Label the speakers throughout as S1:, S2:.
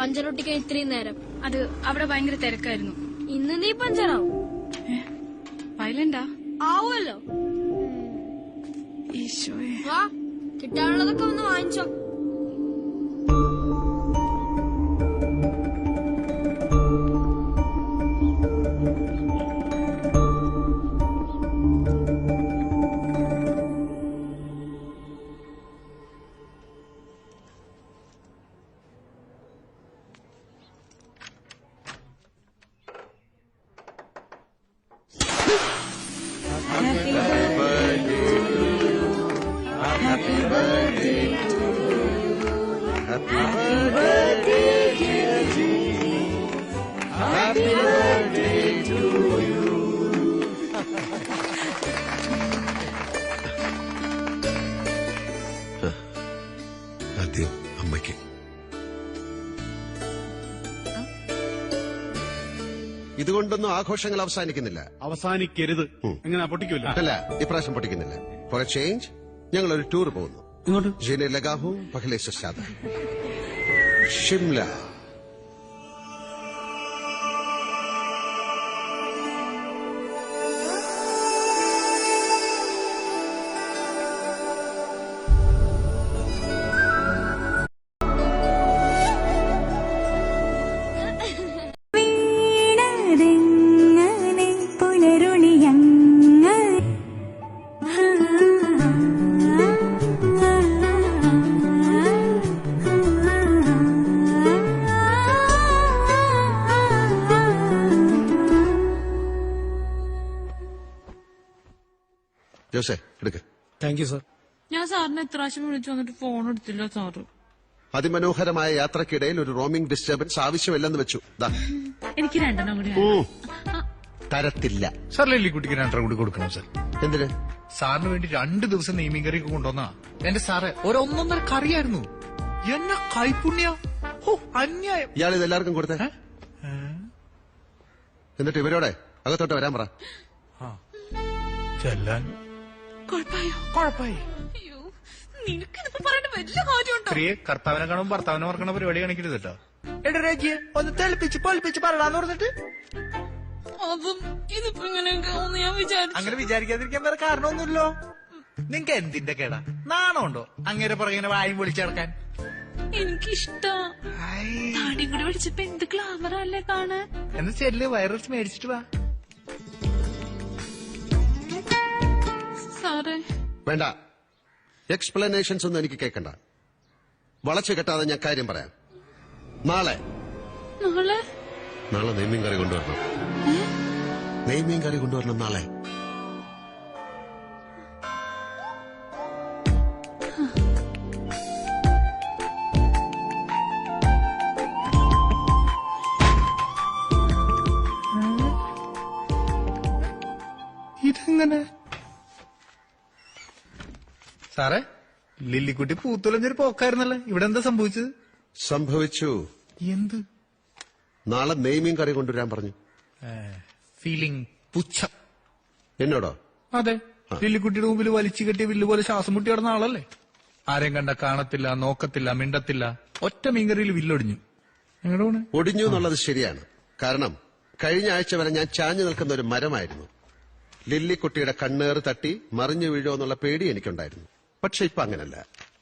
S1: പഞ്ചറൊട്ടിക്കാൻ ഇത്രയും നേരം?
S2: അത് അവിടെ ഭയങ്കര തിരക്കായിരുന്നു.
S1: ഇന്ന് നീ പഞ്ചറാവും.
S2: വയലന്റാ
S1: ആവുമല്ലോ.
S2: ഈശോയെ,
S1: വാ, കിട്ടാനുള്ളതൊക്കെ ഒന്ന് വാങ്ങിച്ചോ.
S3: ആദ്യം അമ്മയ്ക്ക്. ഇതുകൊണ്ടൊന്നും ആഘോഷങ്ങൾ അവസാനിക്കുന്നില്ല.
S4: അവസാനിക്കരുത്. എങ്ങനെ പൊട്ടിക്കില്ല?
S3: അല്ല, ഇപ്രാവശ്യം പൊട്ടിക്കുന്നില്ല. ഫോർ എ ചേഞ്ച് ഞങ്ങൾ ഒരു ടൂർ പോകുന്നു. ജീനെ ലഗാ ഹൂം പഹ്ലെ സെ സാദ, ഷിംല. ജോസേ, എടുക്ക.
S4: Thank you sir.
S2: ഞാൻ സാറിനെ എത്ര പ്രാവശ്യം വിളിച്ചു വന്നിട്ട് ഫോൺ എടുത്തില്ല സാറ്.
S3: അതിമനോഹരമായ യാത്രക്കിടയിൽ ഒരു റോമിംഗ് ഡിസ്റ്റർബൻസ് ആവശ്യമില്ലെന്ന് വെച്ചു.
S2: എനിക്ക് രണ്ടെണ്ണം കൂടി
S3: തരത്തില്ല.
S5: സാർ ലില്ലിക്കുട്ടിക്ക് 2.5 കൂടി കൊടുക്കണം സാർ.
S3: എന്തിന്?
S5: സാറിന് വേണ്ടി 2 ദിവസം നെയ്മീൻ കറി കൊണ്ടുവന്നാ എന്റെ സാറേ ഒരൊന്നൊന്നര കറിയായിരുന്നു. എന്നെ കൈപ്പുണ്യ അന്യായം.
S3: ഇയാൾ ഇത് എല്ലാവർക്കും കൊടുത്തേ. എന്നിട്ട് ഇവരോടെ അകത്തോട്ട് വരാൻ പറ.
S5: ചെല്ലാൻ കുഴപ്പമായി. സ്ത്രീയെ കർത്താവിനെ കാണുമ്പോൾ ഭർത്താവിനെ മറക്കണ പരിപാടി കാണിക്കരുത് കേട്ടോ. എടരേക്കിയെ ഒന്ന് തെളിപ്പിച്ച് പൊളിപ്പിച്ച് പറടാന്ന് പറഞ്ഞിട്ട്
S2: അതും ഇതിപ്പോ ഇങ്ങനെയൊക്കെ ഞാൻ വിചാരിച്ചു.
S5: അങ്ങനെ വിചാരിക്കാതിരിക്കാൻ വേറെ കാരണമൊന്നുമില്ലോ. നിങ്ങക്ക് എന്തിന്റെ കേടാ? നാണമുണ്ടോ അങ്ങനെ പുറകെ വായും പൊളിച്ചടക്കാൻ?
S2: എനിക്കിഷ്ടാ. താടിയും കൂടി പിടിച്ചപ്പോ എന്ത് ഗ്ലാമറല്ലേ കാണാൻ.
S5: എന്ന് ചെല്ല് വയറിച്ച് മേടിച്ചിട്ട് വാ.
S2: സാറേ
S3: വേണ്ട, എക്സ്പ്ലനേഷൻസ് ഒന്നും എനിക്ക് കേൾക്കണ്ട. വളച്ചു കെട്ടാതെ ഞാൻ കാര്യം പറയാം. നാളെ നെയ്മീൻ കറി കൊണ്ടുവരണം. നെയ്മീൻ കറി കൊണ്ടുവരണം നാളെ.
S5: ഇതെങ്ങനെ? സാറേ, ലില്ലിക്കുട്ടി പൂത്തുലഞ്ഞൊരു പോക്കായിരുന്നല്ലേ. ഇവിടെ എന്താ സംഭവിച്ചത്?
S3: സംഭവിച്ചു.
S5: എന്ത്?
S3: നാളെ നെയ്മീൻ കറി കൊണ്ടുവരാൻ പറഞ്ഞു.
S5: ഫീലിംഗ് പുച്ഛം.
S3: എന്നോടോ?
S5: അതെ, ലില്ലിക്കുട്ടിയുടെ മുമ്പിൽ വലിച്ചു കെട്ടിയ വില്ല് പോലെ ശ്വാസം മുട്ടി കിടന്ന ആളല്ലേ. ആരെയും കണ്ട കാണത്തില്ല, നോക്കത്തില്ല, മിണ്ടത്തില്ല. ഒറ്റ മീൻകറിയിൽ വില്ലൊടിഞ്ഞു. എങ്ങോട്ട്
S3: ഒടിഞ്ഞു എന്നുള്ളത് ശരിയാണ്. കാരണം കഴിഞ്ഞ ആഴ്ച വരെ ഞാൻ ചാഞ്ഞു നിൽക്കുന്ന ഒരു മരമായിരുന്നു. ലില്ലിക്കുട്ടിയുടെ കണ്ണേറ് തട്ടി മറിഞ്ഞു വീഴോ എന്നുള്ള പേടി എനിക്കുണ്ടായിരുന്നു. പക്ഷെ ഇപ്പൊ അങ്ങനല്ല.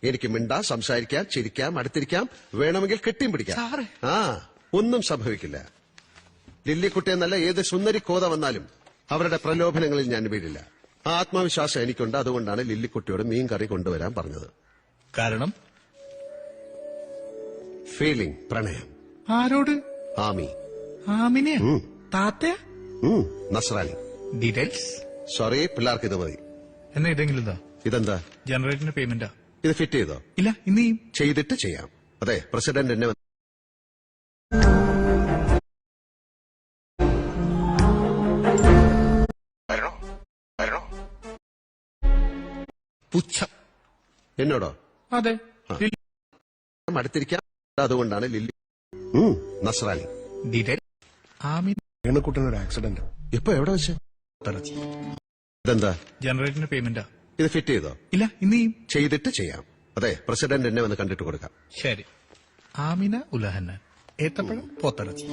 S3: എനിക്ക് മിണ്ടാം, സംസാരിക്കാം, ചിരിക്കാം, അടുത്തിരിക്കാം, വേണമെങ്കിൽ കെട്ടിയും പിടിക്കാം. ഒന്നും സംഭവിക്കില്ല. ലില്ലിക്കുട്ടി എന്നല്ല ഏത് സുന്ദരി കോത വന്നാലും അവരുടെ പ്രലോഭനങ്ങളിൽ ഞാൻ വീഴില്ല. ആ ആത്മവിശ്വാസം എനിക്കുണ്ട്. അതുകൊണ്ടാണ് ലില്ലിക്കുട്ടിയോട് മീൻ കറി കൊണ്ടുവരാൻ പറഞ്ഞത്.
S5: കാരണം
S3: ഫീലിംഗ്, പ്രണയം.
S5: ആരോട്?
S3: ആമി.
S5: ആമിനെ? താത്ത?
S3: നസ്രാനി.
S5: ഡീറ്റെയിൽസ്?
S3: സോറി, പിള്ളേർക്ക് ഇത് മതി.
S5: എന്നാ ഇതെങ്കിലും
S3: ഇതെന്താ?
S5: ജനറേറ്ററിന്റെ പേയ്മെന്റാ.
S3: ഇത് ഫിറ്റ് ചെയ്തോ?
S5: ഇല്ല, ഇന്ന്
S3: ചെയ്തിട്ട് ചെയ്യാം. അതെ, പ്രസിഡന്റ് എന്നെ
S5: പുച്ഛം.
S3: എന്നോടോ?
S5: അതെ,
S3: അടുത്തിരിക്കാം. അതുകൊണ്ടാണ് ലില്ലി. നസ്രാനി.
S5: ഡീറ്റെയിൽ?
S4: വീണക്കുട്ടനൊരു ആക്സിഡന്റ്.
S3: ഇപ്പൊ എവിടെ വെച്ച്? ഇതെന്താ?
S5: ജനറേറ്ററിന്റെ പേയ്മെന്റാ.
S3: ഇത് ഫിറ്റ് ചെയ്തോ?
S5: ഇല്ല, ഇന്ന്
S3: ചെയ്തിട്ട് ചെയ്യാം. അതെ, പ്രസിഡന്റ് എന്നെ വന്ന് കണ്ടിട്ട് കൊടുക്കാം.
S5: ശരി. ആമിന ഉലഹന്ന. ഏത്തപ്പഴം പോത്തിറച്ചി.